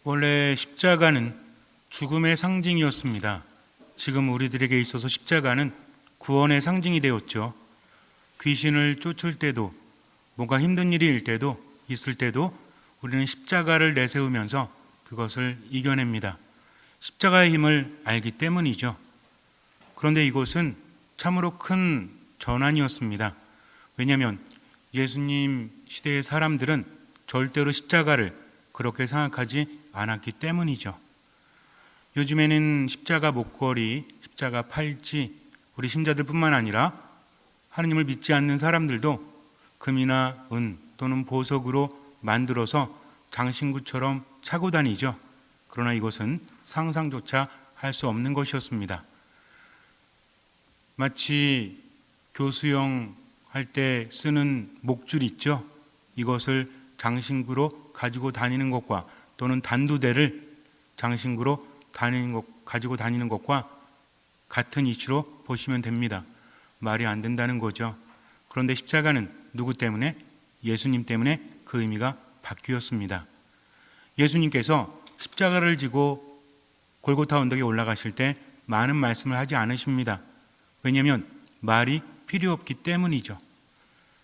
원래 십자가는 죽음의 상징이었습니다. 지금 우리들에게 있어서 십자가는 구원의 상징이 되었죠. 귀신을 쫓을 때도, 뭔가 힘든 일이 있을 때도 우리는 십자가를 내세우면서 그것을 이겨냅니다. 십자가의 힘을 알기 때문이죠. 그런데 이것은 참으로 큰 전환이었습니다. 왜냐하면 예수님 시대의 사람들은 절대로 십자가를 그렇게 생각하지 않았기 때문이죠. 요즘에는 십자가 목걸이, 십자가 팔찌, 우리 신자들뿐만 아니라 하느님을 믿지 않는 사람들도 금이나 은 또는 보석으로 만들어서 장신구처럼 차고 다니죠. 그러나 이것은 상상조차 할 수 없는 것이었습니다. 마치 교수형 할 때 쓰는 목줄 있죠. 이것을 장신구로 가지고 다니는 것과 또는 단두대를 장신구로 가지고 다니는 것과 같은 이치로 보시면 됩니다. 말이 안 된다는 거죠. 그런데 십자가는 누구 때문에? 예수님 때문에 그 의미가 바뀌었습니다. 예수님께서 십자가를 지고 골고타 언덕에 올라가실 때 많은 말씀을 하지 않으십니다. 왜냐하면 말이 필요 없기 때문이죠.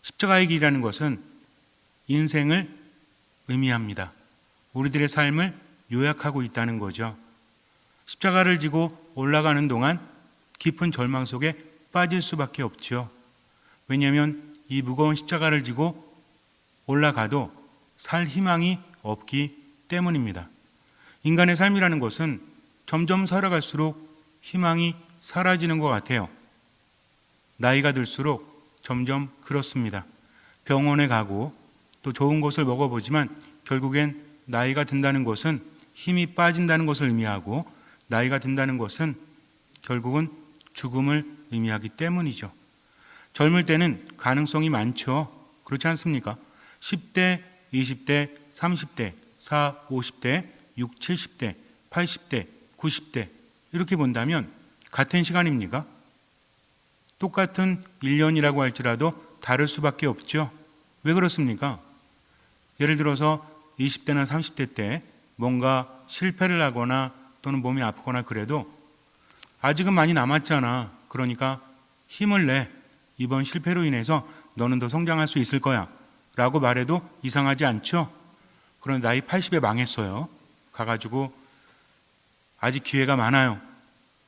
십자가의 길이라는 것은 인생을 의미합니다. 우리들의 삶을 요약하고 있다는 거죠. 십자가를 지고 올라가는 동안 깊은 절망 속에 빠질 수밖에 없죠. 왜냐하면 이 무거운 십자가를 지고 올라가도 살 희망이 없기 때문입니다. 인간의 삶이라는 것은 점점 살아갈수록 희망이 사라지는 것 같아요. 나이가 들수록 점점 그렇습니다. 병원에 가고 또 좋은 것을 먹어보지만 결국엔 나이가 든다는 것은 힘이 빠진다는 것을 의미하고, 나이가 든다는 것은 결국은 죽음을 의미하기 때문이죠. 젊을 때는 가능성이 많죠. 그렇지 않습니까? 10대, 20대, 30대, 40, 50대, 60, 70대, 80대, 90대 이렇게 본다면 같은 시간입니까? 똑같은 1년이라고 할지라도 다를 수밖에 없죠. 왜 그렇습니까? 예를 들어서 20대나 30대 때 뭔가 실패를 하거나 또는 몸이 아프거나 그래도 아직은 많이 남았잖아. 그러니까 힘을 내. 이번 실패로 인해서 너는 더 성장할 수 있을 거야 라고 말해도 이상하지 않죠? 그런데 나이 80에 망했어요. 가가지고 아직 기회가 많아요.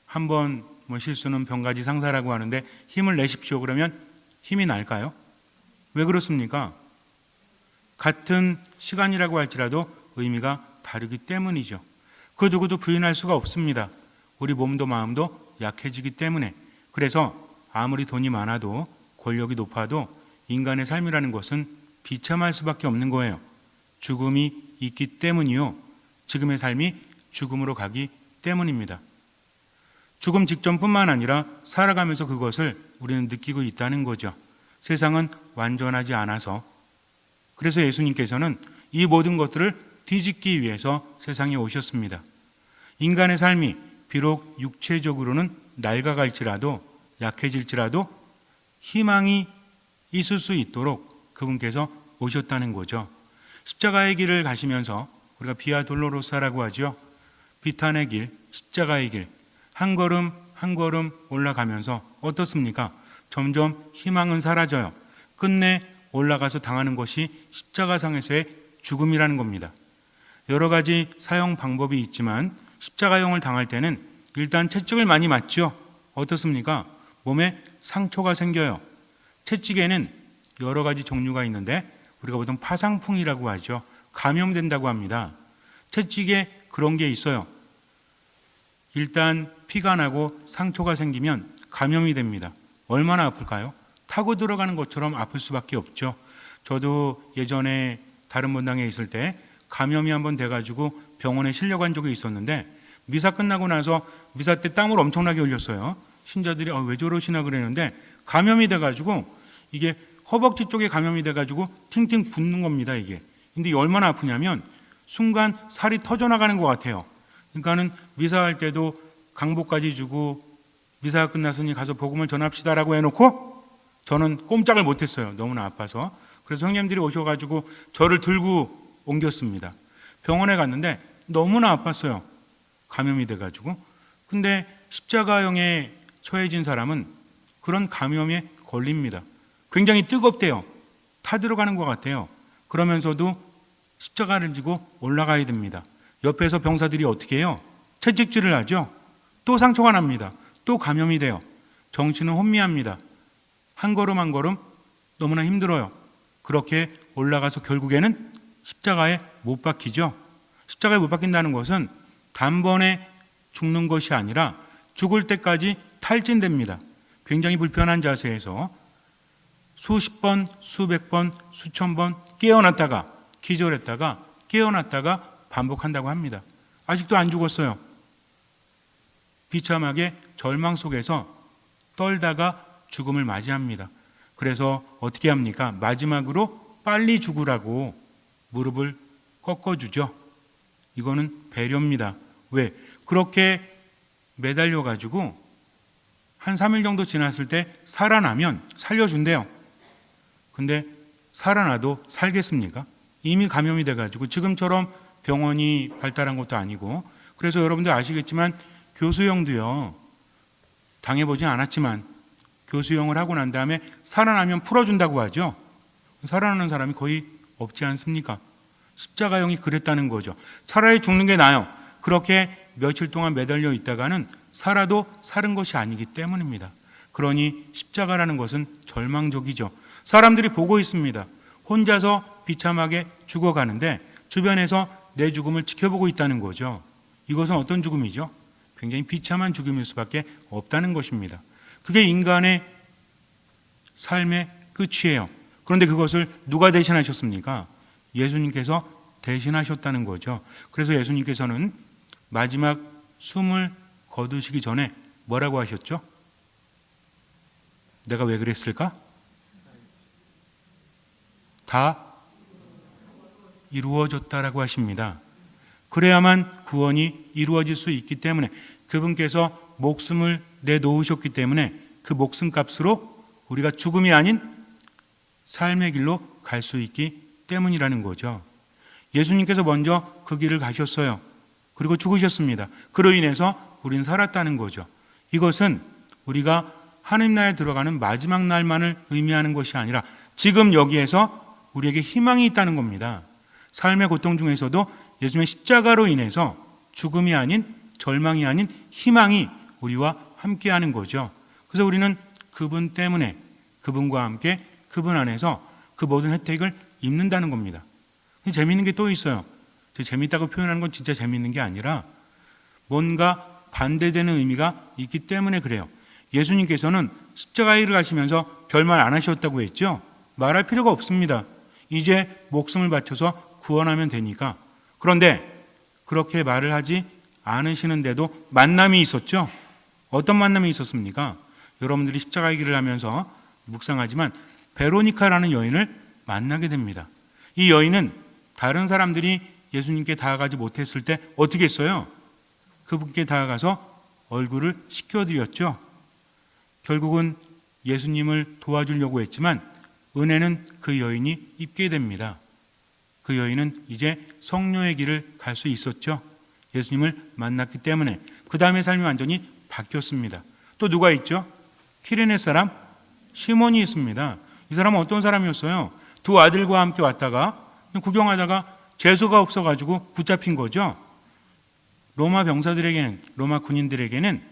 한번 실수는 병가지 상사라고 하는데 힘을 내십시오. 그러면 힘이 날까요? 왜 그렇습니까? 같은 시간이라고 할지라도 의미가 다르기 때문이죠. 그 누구도 부인할 수가 없습니다. 우리 몸도 마음도 약해지기 때문에. 그래서 아무리 돈이 많아도 권력이 높아도 인간의 삶이라는 것은 비참할 수밖에 없는 거예요. 죽음이 있기 때문이요. 지금의 삶이 죽음으로 가기 때문입니다. 죽음 직전뿐만 아니라 살아가면서 그것을 우리는 느끼고 있다는 거죠. 세상은 완전하지 않아서. 그래서 예수님께서는 이 모든 것들을 뒤집기 위해서 세상에 오셨습니다. 인간의 삶이 비록 육체적으로는 낡아갈지라도, 약해질지라도 희망이 있을 수 있도록 그분께서 오셨다는 거죠. 십자가의 길을 가시면서 우리가 비아 돌로로사라고 하죠. 비탄의 길, 십자가의 길, 한 걸음 한 걸음 올라가면서 어떻습니까? 점점 희망은 사라져요. 끝내 올라가서 당하는 것이 십자가상에서의 죽음이라는 겁니다. 여러 가지 사형 방법이 있지만 십자가형을 당할 때는 일단 채찍을 많이 맞죠. 어떻습니까? 몸에 상처가 생겨요. 채찍에는 여러 가지 종류가 있는데 우리가 보통 파상풍이라고 하죠. 감염된다고 합니다. 채찍에 그런 게 있어요. 일단 피가 나고 상처가 생기면 감염이 됩니다. 얼마나 아플까요? 타고 들어가는 것처럼 아플 수밖에 없죠. 저도 예전에 다른 본당에 있을 때 감염이 한번 돼가지고 병원에 실려간 적이 있었는데 미사 끝나고 나서 미사 때 땀을 엄청나게 흘렸어요. 신자들이 왜 저러시나 그랬는데 감염이 돼가지고 이게 허벅지 쪽에 감염이 돼가지고 팅팅 붓는 겁니다. 이게. 근데 얼마나 아프냐면 순간 살이 터져나가는 것 같아요. 그러니까는 미사할 때도 강복까지 주고 미사가 끝났으니 가서 복음을 전합시다라고 해놓고 저는 꼼짝을 못했어요. 너무나 아파서. 그래서 형님들이 오셔가지고 저를 들고 옮겼습니다. 병원에 갔는데 너무나 아팠어요. 감염이 돼가지고. 근데 십자가형에 처해진 사람은 그런 감염에 걸립니다. 굉장히 뜨겁대요. 타들어가는 것 같아요. 그러면서도 십자가를 지고 올라가야 됩니다. 옆에서 병사들이 어떻게 해요? 채찍질을 하죠. 또 상처가 납니다. 또 감염이 돼요. 정신은 혼미합니다. 한 걸음 한 걸음 너무나 힘들어요. 그렇게 올라가서 결국에는 십자가에 못 박히죠. 십자가에 못 박힌다는 것은 단번에 죽는 것이 아니라 죽을 때까지 탈진됩니다. 굉장히 불편한 자세에서 수십 번, 수백 번, 수천 번 깨어났다가 기절했다가 깨어났다가 반복한다고 합니다. 아직도 안 죽었어요. 비참하게 절망 속에서 떨다가 죽음을 맞이합니다. 그래서 어떻게 합니까? 마지막으로 빨리 죽으라고 무릎을 꺾어주죠. 이거는 배려입니다. 왜? 그렇게 매달려가지고 한 3일 정도 지났을 때 살아나면 살려준대요. 근데 살아나도 살겠습니까? 이미 감염이 돼가지고 지금처럼 병원이 발달한 것도 아니고, 그래서 여러분들 아시겠지만 교수형도요, 당해보진 않았지만 교수형을 하고 난 다음에 살아나면 풀어준다고 하죠. 살아나는 사람이 거의 없지 않습니까? 십자가형이 그랬다는 거죠. 차라리 죽는 게 나아요. 그렇게 며칠 동안 매달려 있다가는 살아도 사는 것이 아니기 때문입니다. 그러니 십자가라는 것은 절망적이죠. 사람들이 보고 있습니다. 혼자서 비참하게 죽어가는데 주변에서 내 죽음을 지켜보고 있다는 거죠. 이것은 어떤 죽음이죠? 굉장히 비참한 죽음일 수밖에 없다는 것입니다. 그게 인간의 삶의 끝이에요. 그런데 그것을 누가 대신하셨습니까? 예수님께서 대신하셨다는 거죠. 그래서 예수님께서는 마지막 숨을 거두시기 전에 뭐라고 하셨죠? 내가 왜 그랬을까? 다 이루어졌다라고 하십니다. 그래야만 구원이 이루어질 수 있기 때문에, 그분께서 목숨을 내놓으셨기 때문에 그 목숨값으로 우리가 죽음이 아닌 삶의 길로 갈 수 있기 때문이라는 거죠. 예수님께서 먼저 그 길을 가셨어요. 그리고 죽으셨습니다. 그로 인해서 우리는 살았다는 거죠. 이것은 우리가 하나님 나라에 들어가는 마지막 날만을 의미하는 것이 아니라 지금 여기에서 우리에게 희망이 있다는 겁니다. 삶의 고통 중에서도 예수님의 십자가로 인해서 죽음이 아닌, 절망이 아닌 희망이 우리와 함께하는 거죠. 그래서 우리는 그분 때문에, 그분과 함께 그분 안에서 그 모든 혜택을 입는다는 겁니다. 재미있는 게 또 있어요. 재미있다고 표현하는 건 진짜 재미있는 게 아니라 뭔가 반대되는 의미가 있기 때문에 그래요. 예수님께서는 십자가에 가시면서 결말 안 하셨다고 했죠. 말할 필요가 없습니다. 이제 목숨을 바쳐서 구원하면 되니까. 그런데 그렇게 말을 하지 않으시는데도 만남이 있었죠. 어떤 만남이 있었습니까? 여러분들이 십자가의 길을 하면서 묵상하지만 베로니카라는 여인을 만나게 됩니다. 이 여인은 다른 사람들이 예수님께 다가가지 못했을 때 어떻게 했어요? 그분께 다가가서 얼굴을 씻겨드렸죠. 결국은 예수님을 도와주려고 했지만 은혜는 그 여인이 입게 됩니다. 그 여인은 이제 성료의 길을 갈 수 있었죠. 예수님을 만났기 때문에 그 다음에 삶이 완전히 바뀌었습니다. 또 누가 있죠? 키레네 사람 시몬이 있습니다. 이 사람은 어떤 사람이었어요? 두 아들과 함께 왔다가 구경하다가 재수가 없어가지고 붙잡힌 거죠. 로마 병사들에게는, 로마 군인들에게는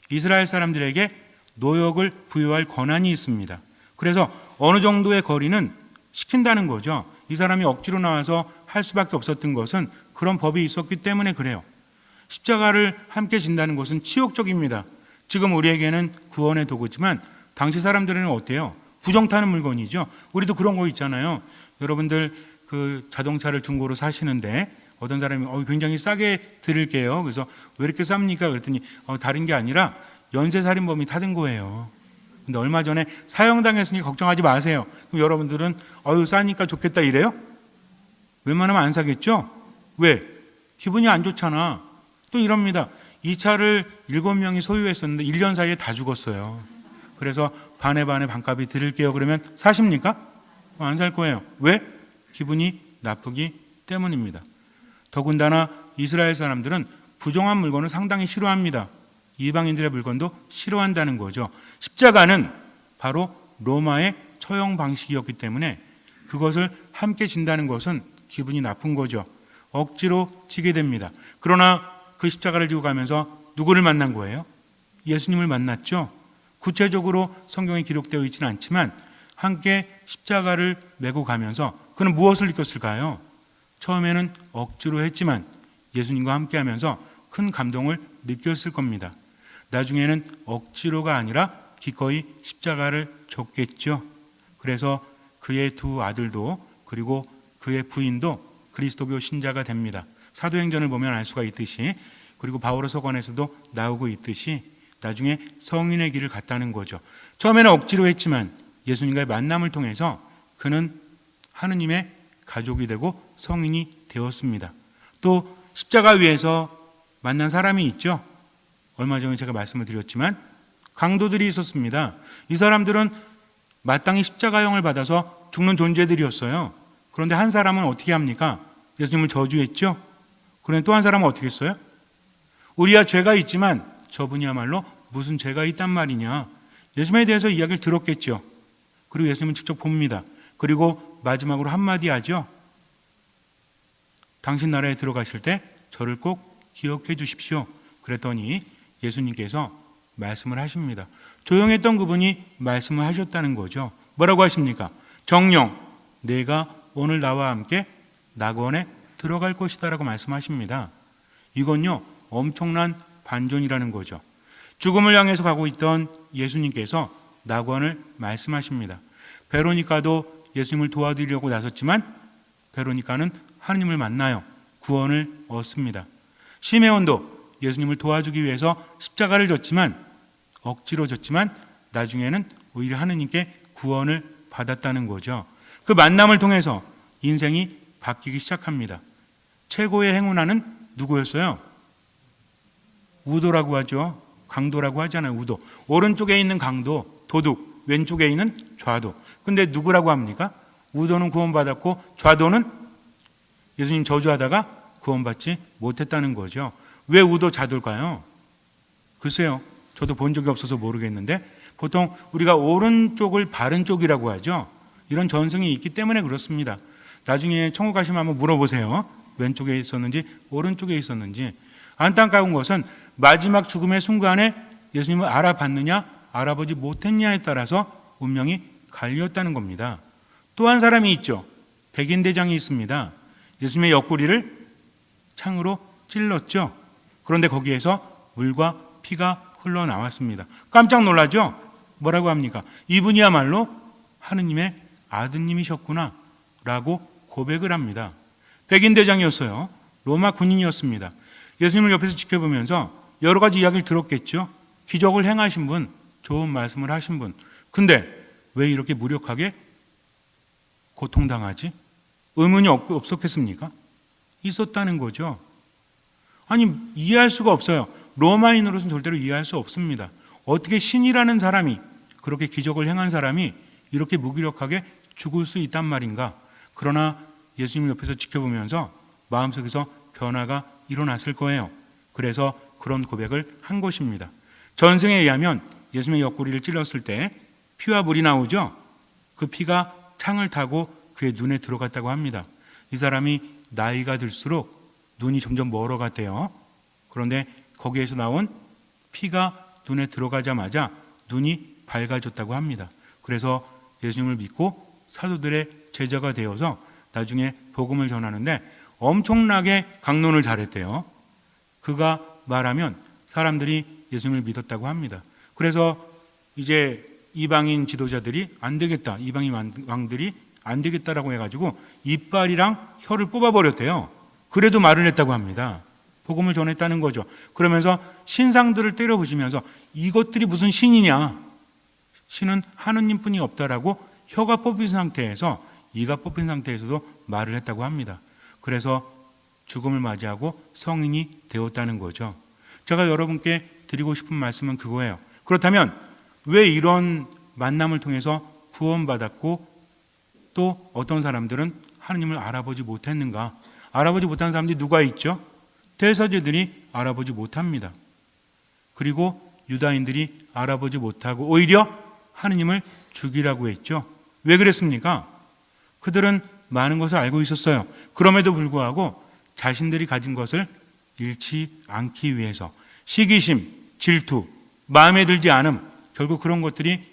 이스라엘 사람들에게 노역을 부여할 권한이 있습니다. 그래서 어느 정도의 거리는 시킨다는 거죠. 이 사람이 억지로 나와서 할 수밖에 없었던 것은 그런 법이 있었기 때문에 그래요. 십자가를 함께 진다는 것은 치욕적입니다. 지금 우리에게는 구원의 도구지만 당시 사람들에는 어때요? 부정타는 물건이죠. 우리도 그런 거 있잖아요. 여러분들 그 자동차를 중고로 사시는데 어떤 사람이 굉장히 싸게 드릴게요. 그래서 왜 이렇게 쌉니까? 그랬더니 다른 게 아니라 연쇄살인범이 타던 거예요. 근데 얼마 전에 사형당했으니 걱정하지 마세요. 그럼 여러분들은 싸니까 좋겠다 이래요? 웬만하면 안 사겠죠? 왜? 기분이 안 좋잖아. 또 이럽니다. 이 차를 7명이 소유했었는데 1년 사이에 다 죽었어요. 그래서 반에 반값이 드릴게요. 그러면 사십니까? 안 살 거예요. 왜? 기분이 나쁘기 때문입니다. 더군다나 이스라엘 사람들은 부정한 물건을 상당히 싫어합니다. 이방인들의 물건도 싫어한다는 거죠. 십자가는 바로 로마의 처형 방식이었기 때문에 그것을 함께 진다는 것은 기분이 나쁜 거죠. 억지로 지게 됩니다. 그러나 그 십자가를 지고 가면서 누구를 만난 거예요? 예수님을 만났죠. 구체적으로 성경에 기록되어 있지는 않지만 함께 십자가를 메고 가면서 그는 무엇을 느꼈을까요? 처음에는 억지로 했지만 예수님과 함께 하면서 큰 감동을 느꼈을 겁니다. 나중에는 억지로가 아니라 기꺼이 십자가를 졌겠죠. 그래서 그의 두 아들도 그리고 그의 부인도 그리스도교 신자가 됩니다. 사도행전을 보면 알 수가 있듯이, 그리고 바오로 서관에서도 나오고 있듯이 나중에 성인의 길을 갔다는 거죠. 처음에는 억지로 했지만 예수님과의 만남을 통해서 그는 하느님의 가족이 되고 성인이 되었습니다. 또 십자가 위에서 만난 사람이 있죠. 얼마 전에 제가 말씀을 드렸지만 강도들이 있었습니다. 이 사람들은 마땅히 십자가형을 받아서 죽는 존재들이었어요. 그런데 한 사람은 어떻게 합니까? 예수님을 저주했죠. 그런데 또 한 사람은 어떻게 했어요? 우리야 죄가 있지만 저분이야말로 무슨 죄가 있단 말이냐. 예수님에 대해서 이야기를 들었겠죠. 그리고 예수님은 직접 봅니다. 그리고 마지막으로 한마디 하죠. 당신 나라에 들어가실 때 저를 꼭 기억해 주십시오. 그랬더니 예수님께서 말씀을 하십니다. 조용했던 그분이 말씀을 하셨다는 거죠. 뭐라고 하십니까? 정령 내가 오늘 나와 함께 낙원에 들어갈 것이다 라고 말씀하십니다. 이건요 엄청난 반전이라는 거죠. 죽음을 향해서 가고 있던 예수님께서 낙원을 말씀하십니다. 베로니카도 예수님을 도와드리려고 나섰지만 베로니카는 하느님을 만나요. 구원을 얻습니다. 시메온도 예수님을 도와주기 위해서 십자가를 졌지만 억지로 졌지만 나중에는 오히려 하느님께 구원을 받았다는 거죠. 그 만남을 통해서 인생이 바뀌기 시작합니다. 최고의 행운아는 누구였어요? 우도라고 하죠. 강도라고 하잖아요. 우도. 오른쪽에 있는 강도, 도둑, 왼쪽에 있는 좌도. 근데 누구라고 합니까? 우도는 구원받았고 좌도는 예수님 저주하다가 구원받지 못했다는 거죠. 왜 우도 좌도일까요? 글쎄요. 저도 본 적이 없어서 모르겠는데 보통 우리가 오른쪽을 바른 쪽이라고 하죠. 이런 전승이 있기 때문에 그렇습니다. 나중에 천국 가시면 한번 물어보세요. 왼쪽에 있었는지 오른쪽에 있었는지. 안타까운 것은 마지막 죽음의 순간에 예수님을 알아봤느냐 알아보지 못했냐에 따라서 운명이 갈렸다는 겁니다. 또 한 사람이 있죠. 백인 대장이 있습니다. 예수님의 옆구리를 창으로 찔렀죠. 그런데 거기에서 물과 피가 흘러나왔습니다. 깜짝 놀라죠? 뭐라고 합니까? 이분이야말로 하느님의 아드님이셨구나 라고 고백을 합니다. 백인 대장이었어요. 로마 군인이었습니다. 예수님을 옆에서 지켜보면서 여러 가지 이야기를 들었겠죠. 기적을 행하신 분, 좋은 말씀을 하신 분. 근데 왜 이렇게 무력하게 고통당하지? 의문이 없었겠습니까? 있었다는 거죠. 아니 이해할 수가 없어요. 로마인으로서는 절대로 이해할 수 없습니다. 어떻게 신이라는 사람이, 그렇게 기적을 행한 사람이 이렇게 무기력하게 죽을 수 있단 말인가. 그러나 예수님 옆에서 지켜보면서 마음속에서 변화가 일어났을 거예요. 그래서 그런 고백을 한 것입니다. 전승에 의하면 예수님의 옆구리를 찔렀을 때 피와 물이 나오죠. 그 피가 창을 타고 그의 눈에 들어갔다고 합니다. 이 사람이 나이가 들수록 눈이 점점 멀어갔대요. 그런데 거기에서 나온 피가 눈에 들어가자마자 눈이 밝아졌다고 합니다. 그래서 예수님을 믿고 사도들의 제자가 되어서 나중에 복음을 전하는데 엄청나게 강론을 잘했대요. 그가 말하면 사람들이 예수님을 믿었다고 합니다. 그래서 이제 이방인 지도자들이 안 되겠다, 이방인 왕들이 안 되겠다라고 해가지고 이빨이랑 혀를 뽑아버렸대요. 그래도 말을 했다고 합니다. 복음을 전했다는 거죠. 그러면서 신상들을 때려부시면서 이것들이 무슨 신이냐, 신은 하느님뿐이 없다라고 혀가 뽑힌 상태에서, 이가 뽑힌 상태에서도 말을 했다고 합니다. 그래서 죽음을 맞이하고 성인이 되었다는 거죠. 제가 여러분께 드리고 싶은 말씀은 그거예요. 그렇다면 왜 이런 만남을 통해서 구원받았고 또 어떤 사람들은 하느님을 알아보지 못했는가? 알아보지 못한 사람들이 누가 있죠? 대사제들이 알아보지 못합니다. 그리고 유다인들이 알아보지 못하고 오히려 하느님을 죽이라고 했죠. 왜 그랬습니까? 그들은 많은 것을 알고 있었어요. 그럼에도 불구하고 자신들이 가진 것을 잃지 않기 위해서 시기심, 질투, 마음에 들지 않음, 결국 그런 것들이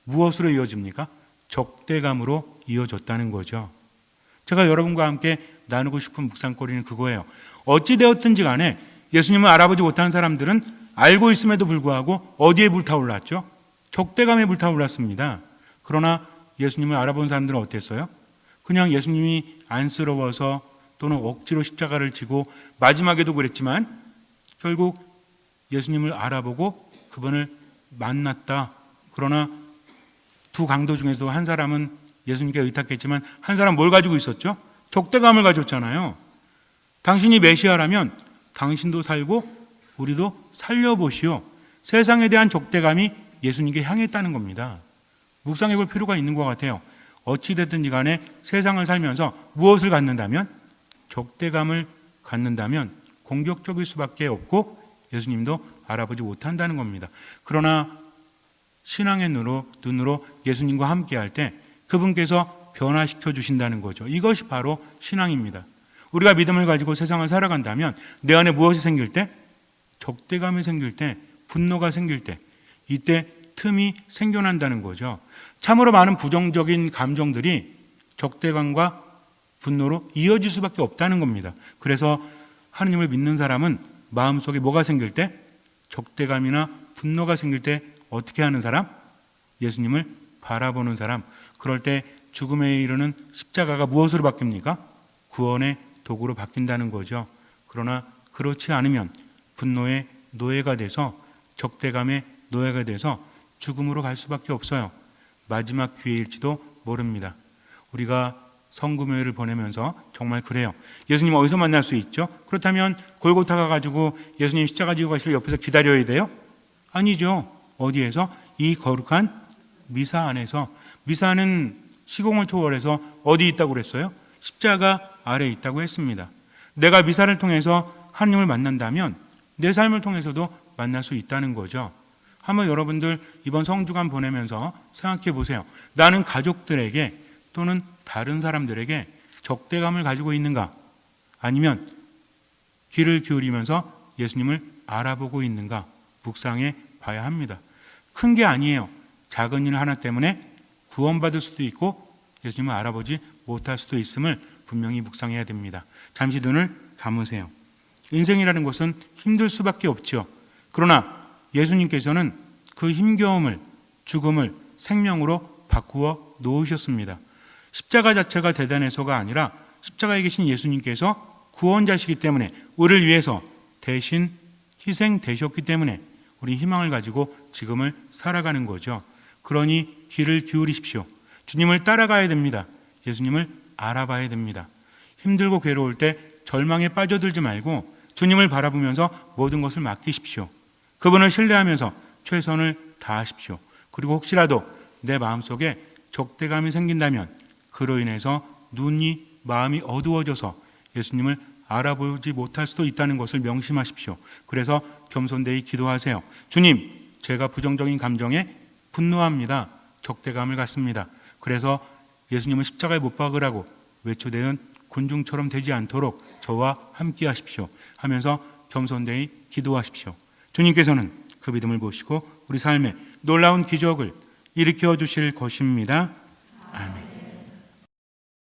무엇으로 이어집니까? 적대감으로 이어졌다는 거죠. 제가 여러분과 함께 나누고 싶은 묵상거리는 그거예요. 어찌되었든지 간에 예수님을 알아보지 못한 사람들은 알고 있음에도 불구하고 어디에 불타올랐죠? 적대감에 불타올랐습니다. 그러나 예수님을 알아본 사람들은 어땠어요? 그냥 예수님이 안쓰러워서 또는 억지로 십자가를 지고 마지막에도 그랬지만 결국 예수님을 알아보고 그분을 만났다. 그러나 두 강도 중에서 한 사람은 예수님께 의탁했지만 한 사람은 뭘 가지고 있었죠? 적대감을 가졌잖아요. 당신이 메시아라면 당신도 살고 우리도 살려보시오. 세상에 대한 적대감이 예수님께 향했다는 겁니다. 묵상해 볼 필요가 있는 것 같아요. 어찌됐든지 간에 세상을 살면서 무엇을 갖는다면? 적대감을 갖는다면 공격적일 수밖에 없고 예수님도 알아보지 못한다는 겁니다. 그러나 신앙의 눈으로 예수님과 함께 할 때 그분께서 변화시켜 주신다는 거죠. 이것이 바로 신앙입니다. 우리가 믿음을 가지고 세상을 살아간다면 내 안에 무엇이 생길 때? 적대감이 생길 때, 분노가 생길 때, 이때 틈이 생겨난다는 거죠. 참으로 많은 부정적인 감정들이 적대감과 분노로 이어질 수밖에 없다는 겁니다. 그래서 하느님을 믿는 사람은 마음속에 뭐가 생길 때? 적대감이나 분노가 생길 때 어떻게 하는 사람? 예수님을 바라보는 사람. 그럴 때 죽음에 이르는 십자가가 무엇으로 바뀝니까? 구원의 도구로 바뀐다는 거죠. 그러나 그렇지 않으면 분노의 노예가 돼서 적대감의 노예가 돼서 죽음으로 갈 수밖에 없어요. 마지막 기회일지도 모릅니다. 우리가 성금요일을 보내면서 정말 그래요. 예수님 어디서 만날 수 있죠? 그렇다면 골고타 가가지고 예수님 십자가 지고 가실 옆에서 기다려야 돼요? 아니죠. 어디에서? 이 거룩한 미사 안에서. 미사는 시공을 초월해서 어디 있다고 그랬어요? 십자가 아래에 있다고 했습니다. 내가 미사를 통해서 하나님을 만난다면 내 삶을 통해서도 만날 수 있다는 거죠. 한번 여러분들 이번 성주간 보내면서 생각해 보세요. 나는 가족들에게 또는 다른 사람들에게 적대감을 가지고 있는가? 아니면 귀를 기울이면서 예수님을 알아보고 있는가? 묵상해 봐야 합니다. 큰 게 아니에요. 작은 일 하나 때문에 구원받을 수도 있고 예수님을 알아보지 못할 수도 있음을 분명히 묵상해야 됩니다. 잠시 눈을 감으세요. 인생이라는 것은 힘들 수밖에 없죠. 그러나 예수님께서는 그 힘겨움을, 죽음을 생명으로 바꾸어 놓으셨습니다. 십자가 자체가 대단해서가 아니라 십자가에 계신 예수님께서 구원자시기 때문에 우리를 위해서 대신 희생되셨기 때문에 우리 희망을 가지고 지금을 살아가는 거죠. 그러니 귀를 기울이십시오. 주님을 따라가야 됩니다. 예수님을 알아봐야 됩니다. 힘들고 괴로울 때 절망에 빠져들지 말고 주님을 바라보면서 모든 것을 맡기십시오. 그분을 신뢰하면서 최선을 다하십시오. 그리고 혹시라도 내 마음속에 적대감이 생긴다면 그로 인해서 마음이 어두워져서 예수님을 알아보지 못할 수도 있다는 것을 명심하십시오. 그래서 겸손되이 기도하세요. 주님, 제가 부정적인 감정에 분노합니다. 적대감을 갖습니다. 그래서 예수님을 십자가에 못 박으라고 외초되는 군중처럼 되지 않도록 저와 함께 하십시오 하면서 겸손되이 기도하십시오. 주님께서는 그 믿음을 보시고 우리 삶에 놀라운 기적을 일으켜 주실 것입니다.